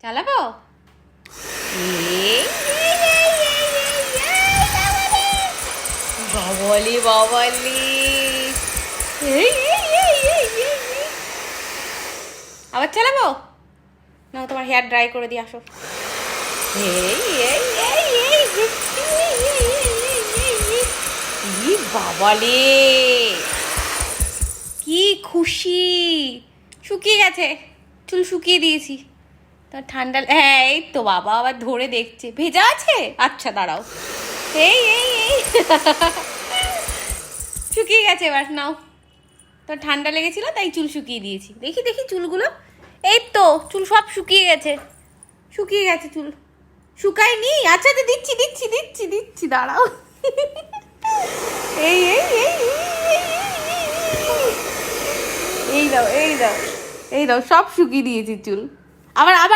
চালাবো? বাবালি বাবালি, আবার চালাবো না? তোমার হেয়ার ড্রাই করে দিয়ে আসো। বাবালে কি খুশি, শুকিয়ে গেছে, চুল শুকিয়ে দিয়েছি। তো ঠান্ডা, হ্যাঁ এই তো বাবা আবার ধরে দেখছে ভেজা আছে। আচ্ছা দাঁড়াও, এই এই এই শুকিয়ে গেছে, এবার নাও। তো ঠান্ডা লেগেছিল তাই চুল শুকিয়ে দিয়েছি। দেখি দেখি চুলগুলো, এই তো চুল সব শুকিয়ে গেছে, শুকিয়ে গেছে চুল। শুকায়নি? আচ্ছা তো দিচ্ছি দিচ্ছি দিচ্ছি দিচ্ছি, দাঁড়াও। এই এই এই এই দাও এই দাও এই দাও, সব শুকিয়ে দিয়েছি চুল। আবার আবার